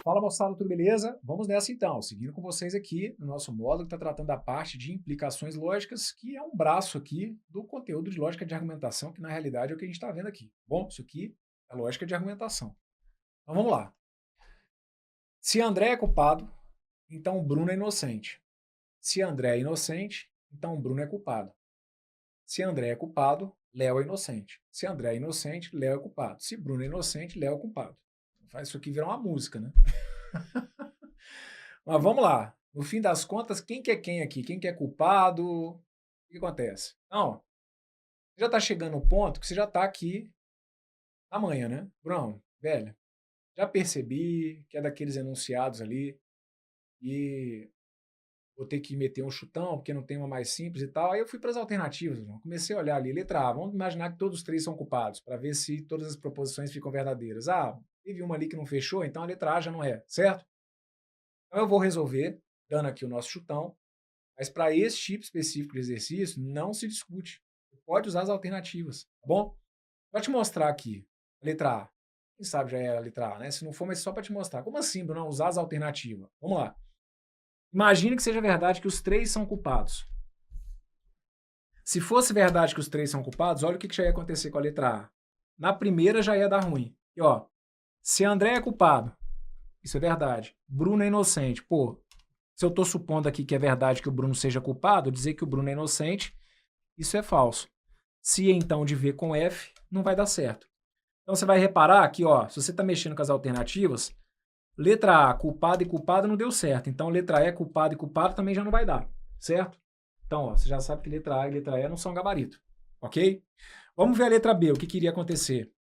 Fala moçada, tudo beleza? Vamos nessa então, seguindo com vocês aqui no nosso módulo que está tratando da parte de implicações lógicas, que é um braço aqui do conteúdo de lógica de argumentação, que na realidade é o que a gente está vendo aqui. Bom, isso aqui é lógica de argumentação. Então vamos lá. Se André é culpado, então Bruno é inocente. Se André é inocente, então Bruno é culpado. Se André é culpado, Léo é inocente. Se André é inocente, Léo é culpado. Se Bruno é inocente, Léo é culpado. Faz isso aqui virar uma música, né? Mas vamos lá. No fim das contas, quem que é quem aqui? Quem que é culpado? O que acontece? Não, já está chegando no ponto que você já está aqui na manhã, né? Bruno, velho, já percebi que é daqueles enunciados ali e vou ter que meter um chutão porque não tem uma mais simples e tal. Aí eu fui para as alternativas, Bruno. Comecei a olhar ali, letra A. Vamos imaginar que todos os três são culpados, para ver se todas as proposições ficam verdadeiras. Ah, teve uma ali que não fechou, então a letra A já não é, certo? Então eu vou resolver, dando aqui o nosso chutão, mas para esse tipo específico de exercício, não se discute. Você pode usar as alternativas, tá bom? Para te mostrar aqui, a letra A. Quem sabe já é a letra A, né? Se não for, mas só para te mostrar. Como assim, Bruno? Usar as alternativas. Vamos lá. Imagine que seja verdade que os três são culpados. Se fosse verdade que os três são culpados, olha o que já ia acontecer com a letra A. Na primeira já ia dar ruim. E ó, se André é culpado, isso é verdade. Bruno é inocente. Pô, se eu estou supondo aqui que é verdade que o Bruno seja culpado, dizer que o Bruno é inocente, isso é falso. Se então de V com F, não vai dar certo. Então você vai reparar que, ó, se você está mexendo com as alternativas, letra A, culpado e culpado não deu certo. Então letra E, culpado e culpado também já não vai dar, certo? Então, ó, você já sabe que letra A e letra E não são gabarito, ok? Vamos ver a letra B, o que iria acontecer.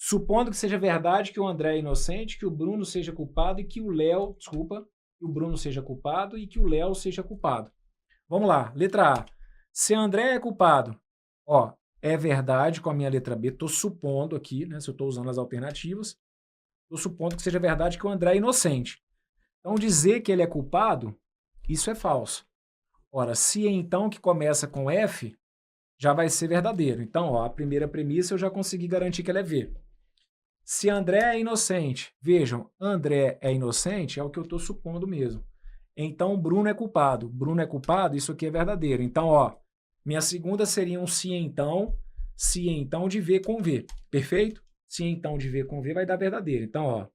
Supondo que seja verdade que o André é inocente, que o Bruno seja culpado e que o Léo, desculpa, que o Bruno seja culpado e que o Léo seja culpado. Vamos lá, letra A. Se André é culpado, ó, é verdade com a minha letra B, estou supondo aqui, né, se eu estou usando as alternativas, estou supondo que seja verdade que o André é inocente. Então, dizer que ele é culpado, isso é falso. Ora, se então que começa com F, já vai ser verdadeiro. Então, ó, a primeira premissa eu já consegui garantir que ela é V. Se André é inocente, vejam, André é inocente, é o que eu estou supondo mesmo. Então, Bruno é culpado. Bruno é culpado, isso aqui é verdadeiro. Então, ó, minha segunda seria um se então de V com V. Perfeito? Se então de V com V vai dar verdadeiro. Então, ó,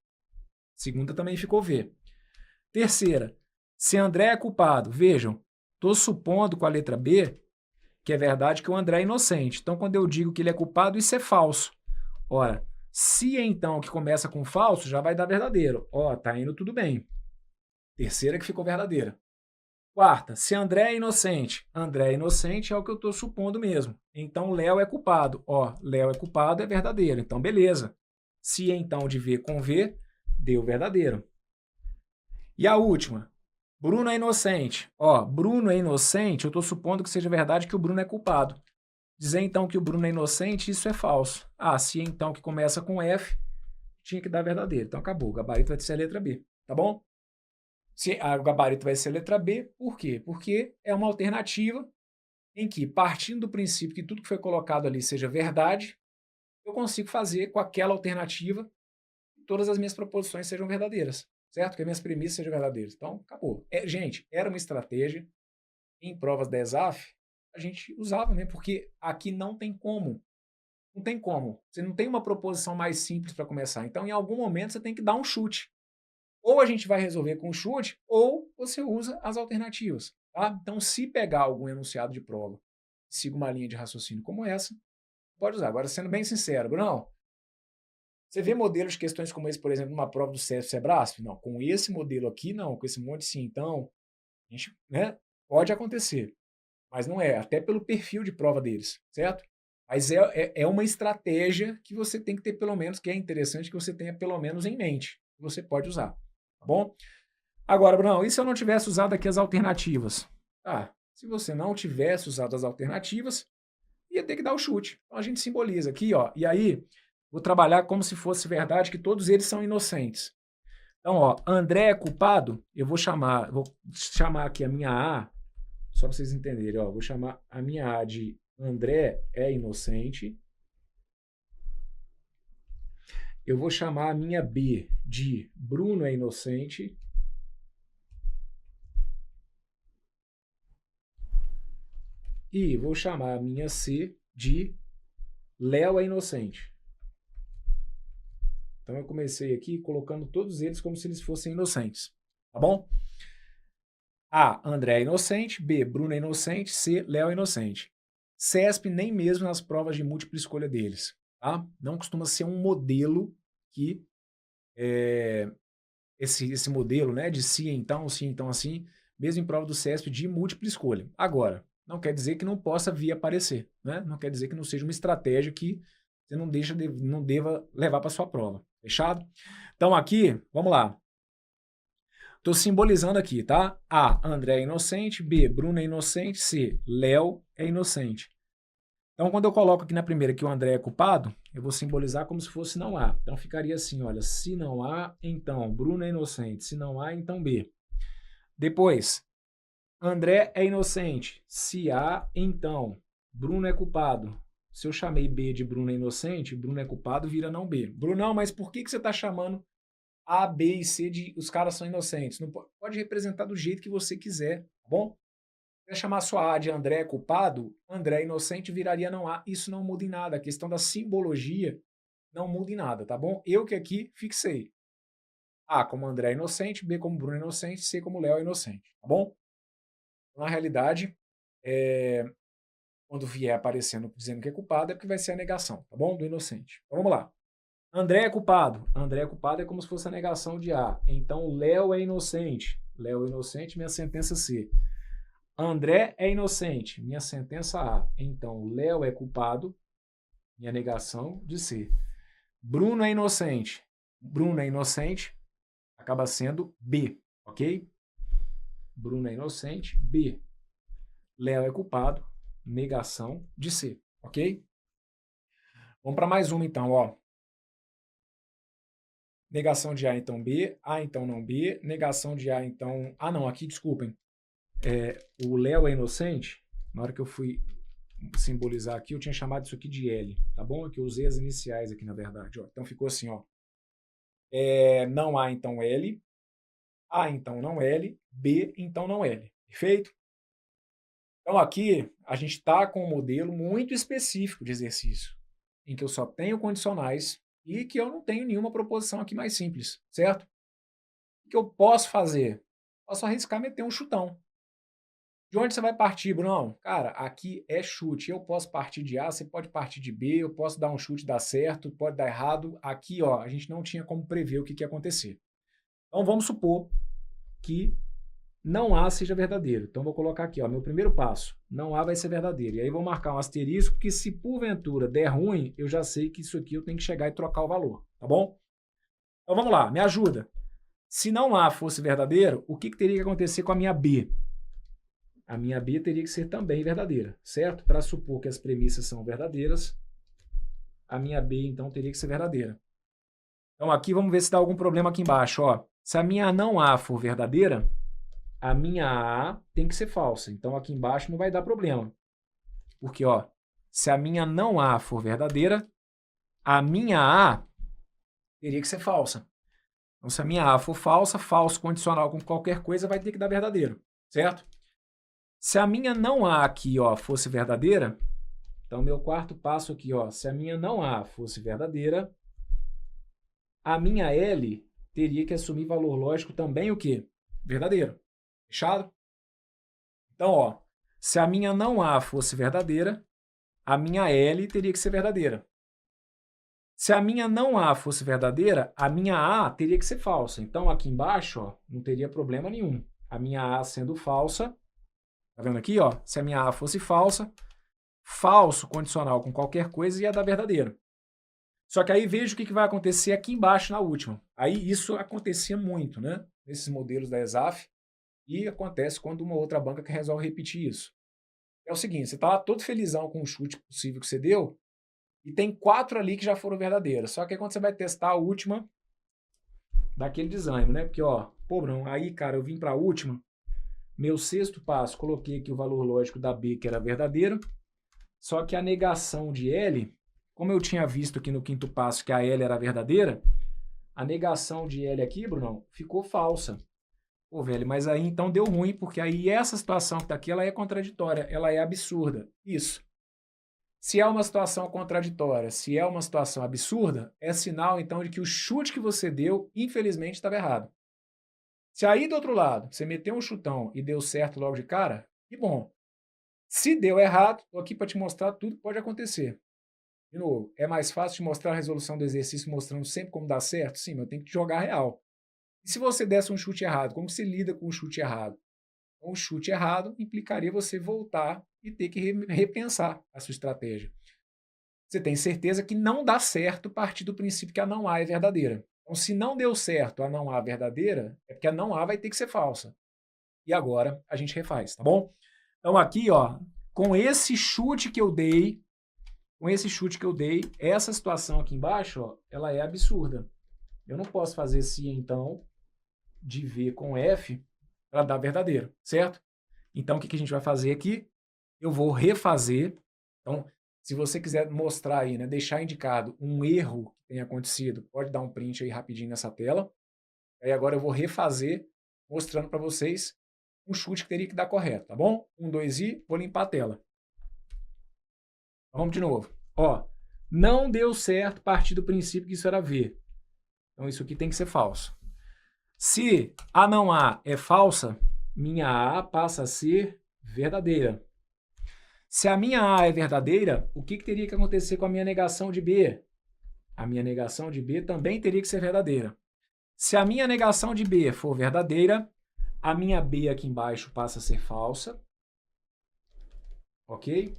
segunda também ficou V. Terceira, se André é culpado, vejam, estou supondo com a letra B que é verdade que o André é inocente. Então, quando eu digo que ele é culpado, isso é falso. Ora, se então que começa com falso, já vai dar verdadeiro. Ó, tá indo tudo bem. Terceira que ficou verdadeira. Quarta, se André é inocente. André é inocente é o que eu estou supondo mesmo. Então, Léo é culpado. Ó, Léo é culpado é verdadeiro. Então, beleza. Se então de V com V, deu verdadeiro. E a última, Bruno é inocente. Ó, Bruno é inocente, eu estou supondo que seja verdade que o Bruno é culpado. Dizer então que o Bruno é inocente, isso é falso. Ah, se então que começa com F, tinha que dar verdadeiro. Então acabou, o gabarito vai ser a letra B, tá bom? O gabarito vai ser a letra B, por quê? Porque é uma alternativa em que, partindo do princípio que tudo que foi colocado ali seja verdade, eu consigo fazer com aquela alternativa que todas as minhas proposições sejam verdadeiras, certo? Que as minhas premissas sejam verdadeiras. Então, acabou. Gente, era uma estratégia em provas da ESAF, a gente usava, né? Porque aqui não tem como. Não tem como. Você não tem uma proposição mais simples para começar. Então, em algum momento, você tem que dar um chute. Ou a gente vai resolver com chute, ou você usa as alternativas. Tá? Então, se pegar algum enunciado de prova, siga uma linha de raciocínio como essa, pode usar. Agora, sendo bem sincero, Bruno, você vê modelos de questões como esse, por exemplo, numa prova do CESP Sebrasp? Não, com esse modelo aqui, não, com esse monte sim. Então, a gente, né, pode acontecer, mas não é, até pelo perfil de prova deles, certo? Mas é uma estratégia que você tem que ter pelo menos, que é interessante que você tenha pelo menos em mente, que você pode usar, tá bom? Agora, Bruno, e se eu não tivesse usado aqui as alternativas? Ah, se você não tivesse usado as alternativas, ia ter que dar o chute. Então a gente simboliza aqui, ó, e aí vou trabalhar como se fosse verdade que todos eles são inocentes. Então, ó, André é culpado, vou chamar aqui a minha A, só para vocês entenderem, ó, vou chamar a minha A de André é inocente. eu vou chamar a minha B de Bruno é inocente. E vou chamar a minha C de Léo é inocente. Então eu comecei aqui colocando todos eles como se eles fossem inocentes. Tá bom? A, André é inocente. B, Bruno é inocente. C, Léo é inocente. CESP nem mesmo nas provas de múltipla escolha deles. Tá? Não costuma ser um modelo que esse modelo, né, de sim, então, assim, mesmo em prova do CESP de múltipla escolha. Agora, não quer dizer que não possa vir aparecer, né? Não quer dizer que não seja uma estratégia que você não deva levar para sua prova. Fechado? Então aqui, vamos lá. Estou simbolizando aqui, tá? A, André é inocente. B, Bruno é inocente. C, Léo é inocente. Então, quando eu coloco aqui na primeira que o André é culpado, eu vou simbolizar como se fosse não há. Então, ficaria assim, olha, se não há, então Bruno é inocente. Se não há, então B. Depois, André é inocente. Se há, então Bruno é culpado. Se eu chamei B de Bruno é inocente, Bruno é culpado, vira não B. Brunão, mas por que você está chamando A, B e C de os caras são inocentes? Não pode representar do jeito que você quiser, tá bom? Se eu chamar sua A de André culpado, André inocente viraria não A. Isso não muda em nada. A questão da simbologia não muda em nada, tá bom? Eu que aqui fixei. A como André inocente, B como Bruno inocente, C como Léo inocente, tá bom? Na realidade, quando vier aparecendo dizendo que é culpado, é porque vai ser a negação, tá bom? Do inocente. Então vamos lá. André é culpado. André é culpado é como se fosse a negação de A. Então Léo é inocente. Léo é inocente, minha sentença C. André é inocente, minha sentença A. Então, Léo é culpado, minha negação de C. Bruno é inocente. Bruno é inocente, acaba sendo B, ok? Bruno é inocente, B. Léo é culpado, negação de C, ok? Vamos para mais uma então, ó. Negação de A, então B. A, então não B. Negação de A, então... Ah, não, aqui, desculpem. O Léo é inocente, na hora que eu fui simbolizar aqui, eu tinha chamado isso aqui de L, tá bom? É que eu usei as iniciais aqui, na verdade. Ó. Então ficou assim, ó. Não há, então L. A, então não L. B, então não L. Perfeito? Então aqui a gente está com um modelo muito específico de exercício, em que eu só tenho condicionais e que eu não tenho nenhuma proposição aqui mais simples, certo? O que eu posso fazer? Posso arriscar meter um chutão. De onde você vai partir, Bruno? Cara, aqui é chute. Eu posso partir de A, você pode partir de B, eu posso dar um chute, dar certo, pode dar errado. Aqui, ó, a gente não tinha como prever o que ia acontecer. Então, vamos supor que não A seja verdadeiro. Então, vou colocar aqui, ó, meu primeiro passo. Não A vai ser verdadeiro. E aí, vou marcar um asterisco, porque se porventura der ruim, eu já sei que isso aqui eu tenho que chegar e trocar o valor, tá bom? Então, vamos lá, me ajuda. Se não A fosse verdadeiro, o que teria que acontecer com a minha B? A minha B teria que ser também verdadeira, certo? Para supor que as premissas são verdadeiras, a minha B, então, teria que ser verdadeira. Então, aqui, vamos ver se dá algum problema aqui embaixo. Ó. Se a minha não A for verdadeira, a minha A tem que ser falsa. Então, aqui embaixo não vai dar problema. Porque, ó, se a minha não A for verdadeira, a minha A teria que ser falsa. Então, se a minha A for falsa, falso condicional com qualquer coisa vai ter que dar verdadeiro, certo? Se a minha não A aqui, ó, fosse verdadeira, então meu quarto passo aqui, ó, se a minha não A fosse verdadeira, a minha L teria que assumir valor lógico também o quê? Verdadeiro. Fechado? Então, ó, se a minha não A fosse verdadeira, a minha L teria que ser verdadeira. Se a minha não A fosse verdadeira, a minha A teria que ser falsa. Então, aqui embaixo, ó, não teria problema nenhum. A minha A sendo falsa, tá vendo aqui, ó? Se a minha A fosse falsa, falso condicional com qualquer coisa ia dar verdadeiro. Só que aí veja o que vai acontecer aqui embaixo na última. Aí isso acontecia muito, né? Nesses modelos da ESAF. E acontece quando uma outra banca que resolve repetir isso. É o seguinte, você está lá todo felizão com o chute possível que você deu, e tem 4 ali que já foram verdadeiras. Só que aí quando você vai testar a última, dá aquele desânimo, né? Porque, ó, pô, Bruno, aí, cara, eu vim para a última, meu sexto passo, coloquei aqui o valor lógico da B, que era verdadeiro, só que a negação de L como eu tinha visto aqui no quinto passo que a L era verdadeira, a negação de L aqui, Brunão, ficou falsa. Pô, velho, mas aí então deu ruim, porque aí essa situação que tá aqui, ela é contraditória, ela é absurda. Isso. Se é uma situação contraditória, se é uma situação absurda, é sinal então de que o chute que você deu, infelizmente, estava errado. Se aí do outro lado você meteu um chutão e deu certo logo de cara, que bom. Se deu errado, estou aqui para te mostrar tudo que pode acontecer. De novo, é mais fácil te mostrar a resolução do exercício mostrando sempre como dá certo? Sim, mas eu tenho que te jogar real. E se você desse um chute errado, como você lida com o chute errado? Um chute errado implicaria você voltar e ter que repensar a sua estratégia. Você tem certeza que não dá certo partir do princípio que a não A é verdadeira. Então, se não deu certo a não A verdadeira, é porque a não A vai ter que ser falsa. E agora a gente refaz, tá bom? Então aqui, ó, com esse chute que eu dei, essa situação aqui embaixo, ó, ela é absurda. Eu não posso fazer se, então, de V com F para dar verdadeiro, certo? Então, o que a gente vai fazer aqui? Eu vou refazer. Então, se você quiser mostrar aí, né, deixar indicado um erro que tenha acontecido, pode dar um print aí rapidinho nessa tela. Aí agora eu vou refazer, mostrando para vocês um chute que teria que dar correto, tá bom? 1, 2 e vou limpar a tela. Vamos de novo. Ó, não deu certo partir do princípio que isso era V. Então isso aqui tem que ser falso. Se a não A é falsa, minha A passa a ser verdadeira. Se a minha A é verdadeira, o que teria que acontecer com a minha negação de B? A minha negação de B também teria que ser verdadeira. Se a minha negação de B for verdadeira, a minha B aqui embaixo passa a ser falsa. Ok?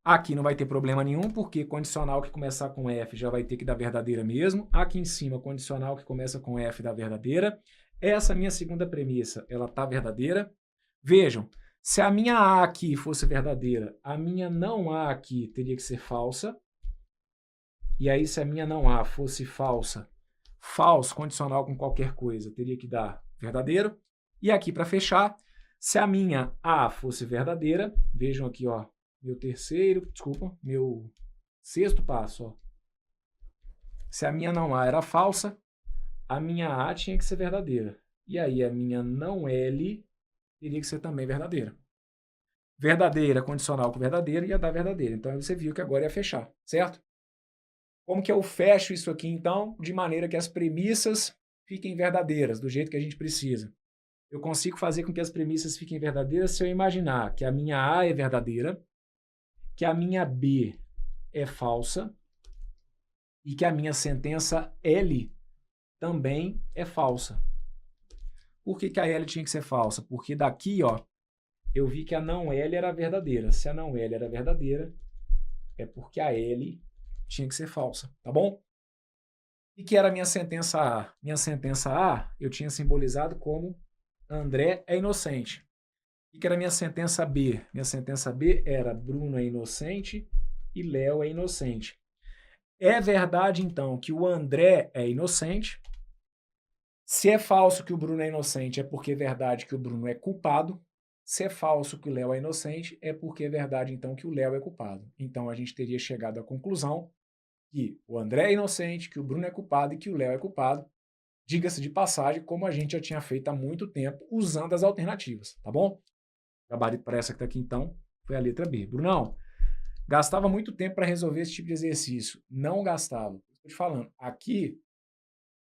Aqui não vai ter problema nenhum, porque condicional que começar com F já vai ter que dar verdadeira mesmo. Aqui em cima, condicional que começa com F dá verdadeira. Essa minha segunda premissa, ela está verdadeira. Vejam, se a minha A aqui fosse verdadeira, a minha não A aqui teria que ser falsa. E aí, se a minha não A fosse falsa, falso, condicional com qualquer coisa, teria que dar verdadeiro. E aqui, para fechar, se a minha A fosse verdadeira, vejam aqui, ó, meu sexto passo, ó. Se a minha não A era falsa, a minha A tinha que ser verdadeira. E aí, a minha não L teria que ser também verdadeira. Verdadeira, condicional com verdadeira, ia dar verdadeira. Então, você viu que agora ia fechar, certo? Como que eu fecho isso aqui, então, de maneira que as premissas fiquem verdadeiras, do jeito que a gente precisa? Eu consigo fazer com que as premissas fiquem verdadeiras se eu imaginar que a minha A é verdadeira, que a minha B é falsa e que a minha sentença L também é falsa. Por que a L tinha que ser falsa? Porque daqui, ó, eu vi que a não L era verdadeira. Se a não L era verdadeira, é porque a L tinha que ser falsa, tá bom? E que era a minha sentença A? Minha sentença A eu tinha simbolizado como André é inocente. E que era a minha sentença B? Minha sentença B era Bruno é inocente e Léo é inocente. É verdade, então, que o André é inocente. Se é falso que o Bruno é inocente, é porque é verdade que o Bruno é culpado. Se é falso que o Léo é inocente, é porque é verdade, então, que o Léo é culpado. Então, a gente teria chegado à conclusão que o André é inocente, que o Bruno é culpado e que o Léo é culpado. Diga-se de passagem, como a gente já tinha feito há muito tempo, usando as alternativas, tá bom? Gabarito para essa que está aqui, então, foi a letra B. Brunão, gastava muito tempo para resolver esse tipo de exercício. Não gastava. Estou te falando, aqui,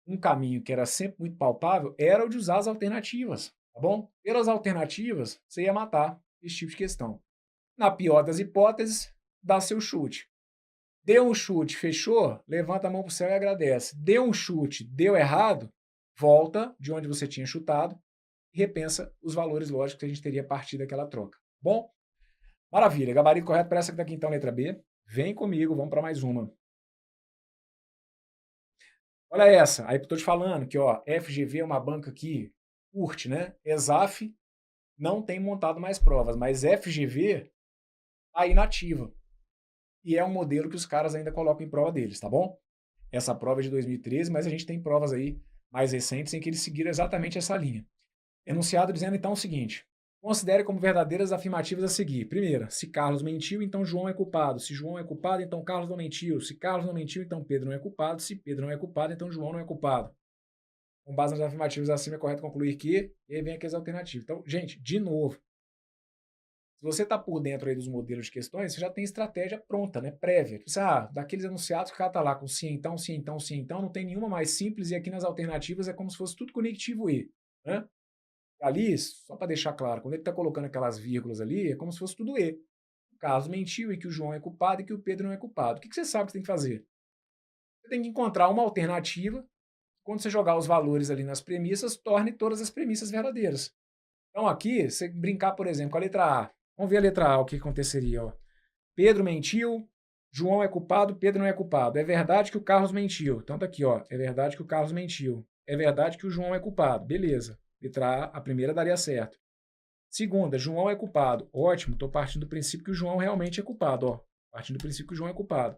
um caminho que era sempre muito palpável era o de usar as alternativas, tá bom? Pelas alternativas, você ia matar esse tipo de questão. Na pior das hipóteses, dá seu chute. Deu um chute, fechou? Levanta a mão para o céu e agradece. Deu um chute, deu errado? Volta de onde você tinha chutado e repensa os valores lógicos que a gente teria a partir daquela troca. Bom? Maravilha. Gabarito correto para essa que está aqui, então, letra B. Vem comigo, vamos para mais uma. Olha essa. Aí eu estou te falando que, ó, FGV é uma banca que curte, né? ESAF não tem montado mais provas, mas FGV está inativa. E é um modelo que os caras ainda colocam em prova deles, tá bom? Essa prova é de 2013, mas a gente tem provas aí mais recentes em que eles seguiram exatamente essa linha. Enunciado dizendo então o seguinte: Considere como verdadeiras as afirmativas a seguir. Primeira, se Carlos mentiu, então João é culpado. Se João é culpado, então Carlos não mentiu. Se Carlos não mentiu, então Pedro não é culpado. Se Pedro não é culpado, então João não é culpado. Com base nas afirmativas acima, é correto concluir que... E aí vem aqui as alternativas. Então, gente, de novo, se você está por dentro aí dos modelos de questões, você já tem estratégia pronta, né? Prévia. Você, daqueles enunciados que o cara está lá com sim, então, sim, então, sim, então, não tem nenhuma mais simples, e aqui nas alternativas é como se fosse tudo conectivo E, né? Ali, só para deixar claro, quando ele está colocando aquelas vírgulas ali, é como se fosse tudo E. O Carlos mentiu e que o João é culpado e que o Pedro não é culpado. O que você sabe que você tem que fazer? Você tem que encontrar uma alternativa, quando você jogar os valores ali nas premissas, torne todas as premissas verdadeiras. Então aqui, você brincar, por exemplo, com a letra A. Vamos ver a letra A, o que aconteceria. Ó. Pedro mentiu, João é culpado, Pedro não é culpado. É verdade que o Carlos mentiu. Então tá aqui, ó. É verdade que o Carlos mentiu. É verdade que o João é culpado. Beleza. Letra A primeira daria certo. Segunda, João é culpado. Ótimo, estou partindo do princípio que o João realmente é culpado. Ó. Partindo do princípio que o João é culpado.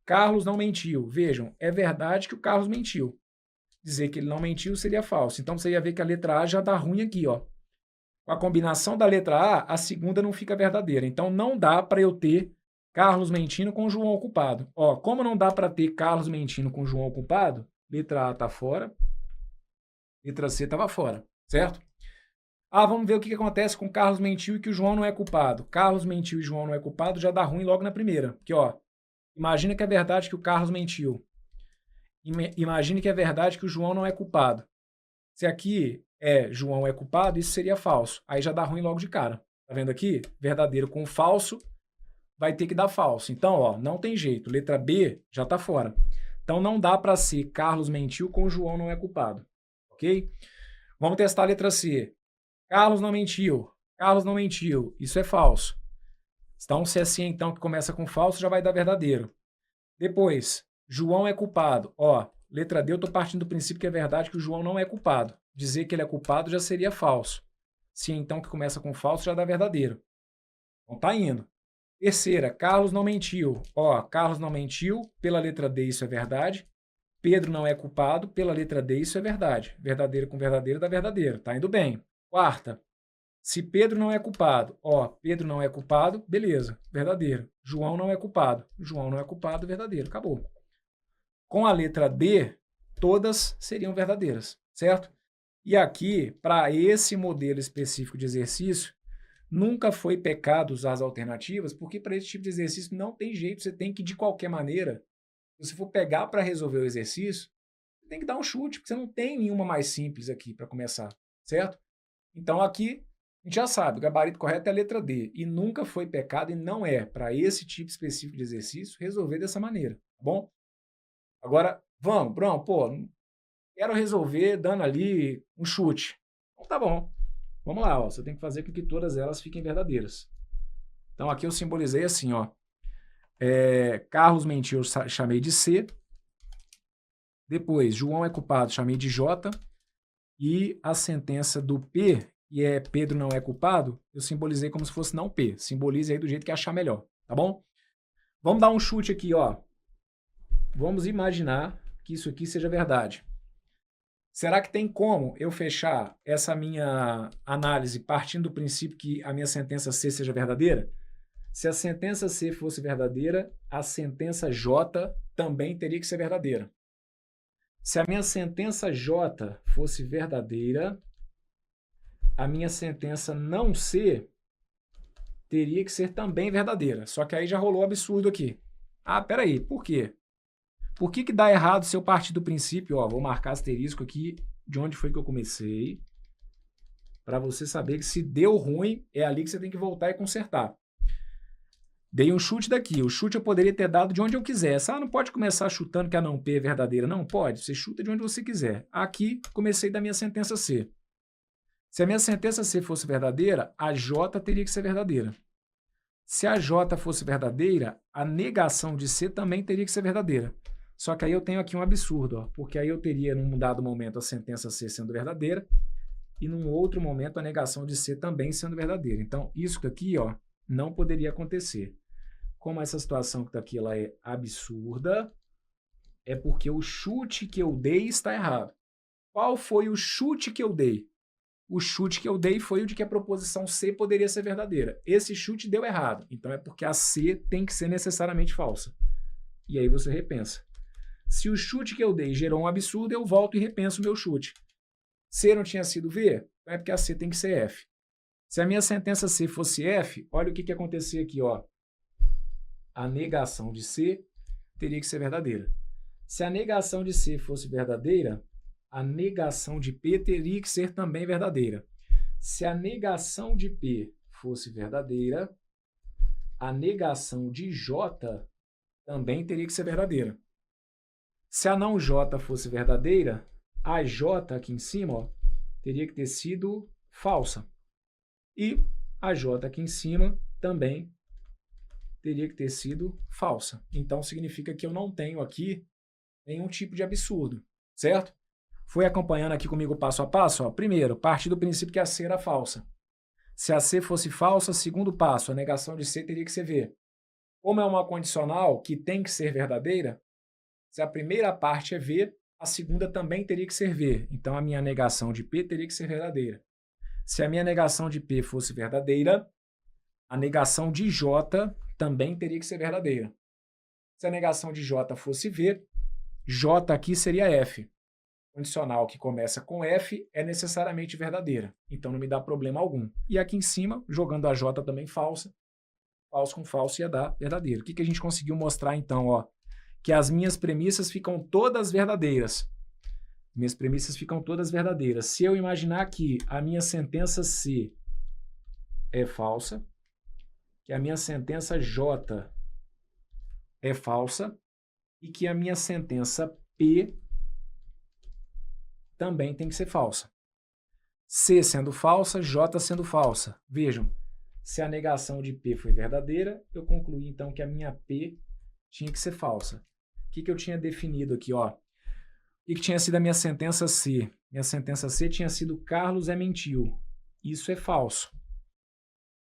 Carlos não mentiu. Vejam, é verdade que o Carlos mentiu. Dizer que ele não mentiu seria falso. Então você ia ver que a letra A já dá ruim aqui, ó. Com a combinação da letra A segunda não fica verdadeira. Então não dá para eu ter Carlos mentindo com João ocupado. Ó, como não dá para ter Carlos mentindo com João ocupado, letra A está fora, letra C estava fora, certo? Vamos ver o que acontece com Carlos mentiu e que o João não é culpado. Carlos mentiu e João não é culpado, já dá ruim logo na primeira. Porque, ó, imagina que é verdade que o Carlos mentiu. Imagine que é verdade que o João não é culpado. Se aqui João é culpado, isso seria falso. Aí já dá ruim logo de cara. Tá vendo aqui? Verdadeiro com falso vai ter que dar falso. Então, ó, não tem jeito. Letra B já tá fora. Então não dá para ser Carlos mentiu com João não é culpado. Ok? Vamos testar a letra C. Carlos não mentiu. Carlos não mentiu. Isso é falso. Então, se é assim, então, que começa com falso, já vai dar verdadeiro. Depois, João é culpado. Ó, letra D, eu estou partindo do princípio que é verdade que o João não é culpado. Dizer que ele é culpado já seria falso. Se então que começa com falso, já dá verdadeiro. Então tá indo. Terceira, Carlos não mentiu. Ó, Carlos não mentiu, pela letra D isso é verdade. Pedro não é culpado, pela letra D isso é verdade. Verdadeiro com verdadeiro dá verdadeiro. Tá indo bem. Quarta, se Pedro não é culpado, ó, Pedro não é culpado, beleza, verdadeiro. João não é culpado, João não é culpado, verdadeiro, acabou. Com a letra D, todas seriam verdadeiras, certo? E aqui, para esse modelo específico de exercício, nunca foi pecado usar as alternativas, porque para esse tipo de exercício não tem jeito, você tem que, de qualquer maneira, se você for pegar para resolver o exercício, você tem que dar um chute, porque você não tem nenhuma mais simples aqui para começar, certo? Então aqui, a gente já sabe, o gabarito correto é a letra D, e nunca foi pecado e não é, para esse tipo específico de exercício, resolver dessa maneira, tá bom? Agora, vamos, Bruno, pô, quero resolver dando ali um chute. Então tá bom, vamos lá, ó, você tem que fazer com que todas elas fiquem verdadeiras. Então aqui eu simbolizei assim, ó, Carlos mentiu, eu chamei de C, depois João é culpado, chamei de J, e a sentença do P, que é Pedro não é culpado, eu simbolizei como se fosse não P. Simbolize aí do jeito que achar melhor, tá bom? Vamos dar um chute aqui, ó. Vamos imaginar que isso aqui seja verdade. Será que tem como eu fechar essa minha análise partindo do princípio que a minha sentença C seja verdadeira? Se a sentença C fosse verdadeira, a sentença J também teria que ser verdadeira. Se a minha sentença J fosse verdadeira, a minha sentença não C teria que ser também verdadeira. Só que aí já rolou absurdo aqui. Peraí, por quê? Por que dá errado se eu partir do princípio, ó, vou marcar asterisco aqui de onde foi que eu comecei, para você saber que se deu ruim, é ali que você tem que voltar e consertar. Dei um chute daqui. O chute eu poderia ter dado de onde eu quisesse. Não pode começar chutando que a não P é verdadeira. Não pode. Você chuta de onde você quiser. Aqui, comecei da minha sentença C. Se a minha sentença C fosse verdadeira, a J teria que ser verdadeira. Se a J fosse verdadeira, a negação de C também teria que ser verdadeira. Só que aí eu tenho aqui um absurdo, ó, porque aí eu teria, num dado momento, a sentença C sendo verdadeira e, num outro momento, a negação de C também sendo verdadeira. Então, isso daqui, ó, não poderia acontecer. Como essa situação que está aqui ela é absurda, é porque o chute que eu dei está errado. Qual foi o chute que eu dei? o chute que eu dei foi o de que a proposição C poderia ser verdadeira. Esse chute deu errado, então é porque a C tem que ser necessariamente falsa. E aí você repensa. Se o chute que eu dei gerou um absurdo, eu volto e repenso o meu chute. C não tinha sido V, então é porque a C tem que ser F. Se a minha sentença C fosse F, olha o que ia acontecer aqui, ó. A negação de C teria que ser verdadeira. Se a negação de C fosse verdadeira, a negação de P teria que ser também verdadeira. Se a negação de P fosse verdadeira, a negação de J também teria que ser verdadeira. Se a não J fosse verdadeira, a J aqui em cima, ó, teria que ter sido falsa. E a J aqui em cima também teria que ter sido falsa. Então, significa que eu não tenho aqui nenhum tipo de absurdo, certo? Foi acompanhando aqui comigo passo a passo? Ó. Primeiro, partir do princípio que a C era falsa. Se a C fosse falsa, segundo passo, a negação de C teria que ser V. Como é uma condicional que tem que ser verdadeira, se a primeira parte é V, a segunda também teria que ser V. Então, a minha negação de P teria que ser verdadeira. Se a minha negação de P fosse verdadeira, a negação de J também teria que ser verdadeira. Se a negação de J fosse V, J aqui seria F. Condicional que começa com F é necessariamente verdadeira. Então não me dá problema algum. E aqui em cima, jogando a J também falsa, falso com falso ia dar verdadeiro. O que a gente conseguiu mostrar então? Ó, que as minhas premissas ficam todas verdadeiras. Minhas premissas ficam todas verdadeiras. Se eu imaginar que a minha sentença C é falsa, que a minha sentença J é falsa e que a minha sentença P também tem que ser falsa. C sendo falsa, J sendo falsa. Vejam, se a negação de P foi verdadeira, eu concluí então que a minha P tinha que ser falsa. O que eu tinha definido aqui? Ó? O que tinha sido a minha sentença C? Minha sentença C tinha sido Carlos mentiu. Isso é falso.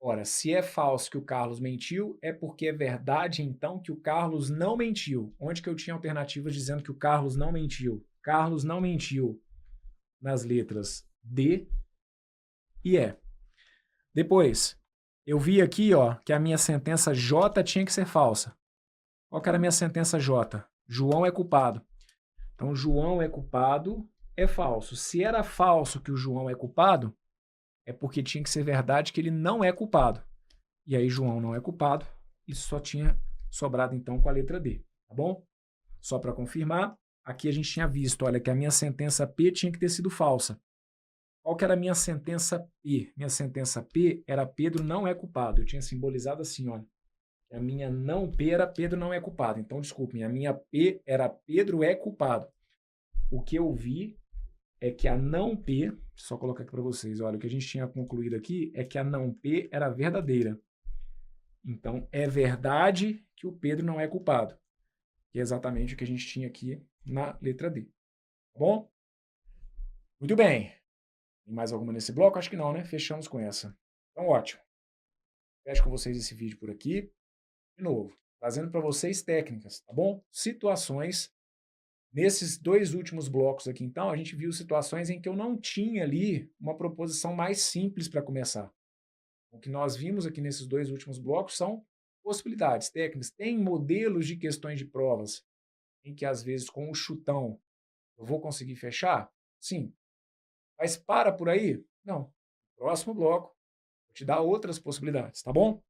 Ora, se é falso que o Carlos mentiu, é porque é verdade, então, que o Carlos não mentiu. Onde que eu tinha alternativas dizendo que o Carlos não mentiu? Carlos não mentiu nas letras D e E. Depois, eu vi aqui, ó, que a minha sentença J tinha que ser falsa. Qual que era a minha sentença J? João é culpado. Então, João é culpado é falso. Se era falso que o João é culpado, é porque tinha que ser verdade que ele não é culpado. E aí João não é culpado, isso só tinha sobrado então com a letra D, tá bom? Só para confirmar, aqui a gente tinha visto, olha, que a minha sentença P tinha que ter sido falsa. Qual que era a minha sentença P? Minha sentença P era Pedro não é culpado. Eu tinha simbolizado assim, olha. A minha não P era Pedro não é culpado. Então, desculpem, a minha P era Pedro é culpado. O que eu vi é que a não P, só colocar aqui para vocês, olha, o que a gente tinha concluído aqui é que a não P era verdadeira. Então, é verdade que o Pedro não é culpado. Que é exatamente o que a gente tinha aqui na letra D. Tá bom? Muito bem. Tem mais alguma nesse bloco? Acho que não, né? Fechamos com essa. Então, ótimo. Fecho com vocês esse vídeo por aqui. De novo, trazendo para vocês técnicas, tá bom? Situações. Nesses dois últimos blocos aqui, então, a gente viu situações em que eu não tinha ali uma proposição mais simples para começar. O que nós vimos aqui nesses dois últimos blocos são possibilidades técnicas. Tem modelos de questões de provas em que, às vezes, com um chutão, eu vou conseguir fechar? Sim. Mas para por aí? Não. Próximo bloco, vou te dar outras possibilidades, tá bom?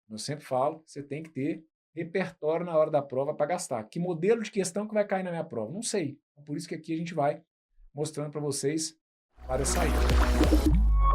Eu sempre falo, você tem que ter repertório na hora da prova para gastar. Que modelo de questão que vai cair na minha prova? Não sei. Então, por isso que aqui a gente vai mostrando para vocês várias saídas.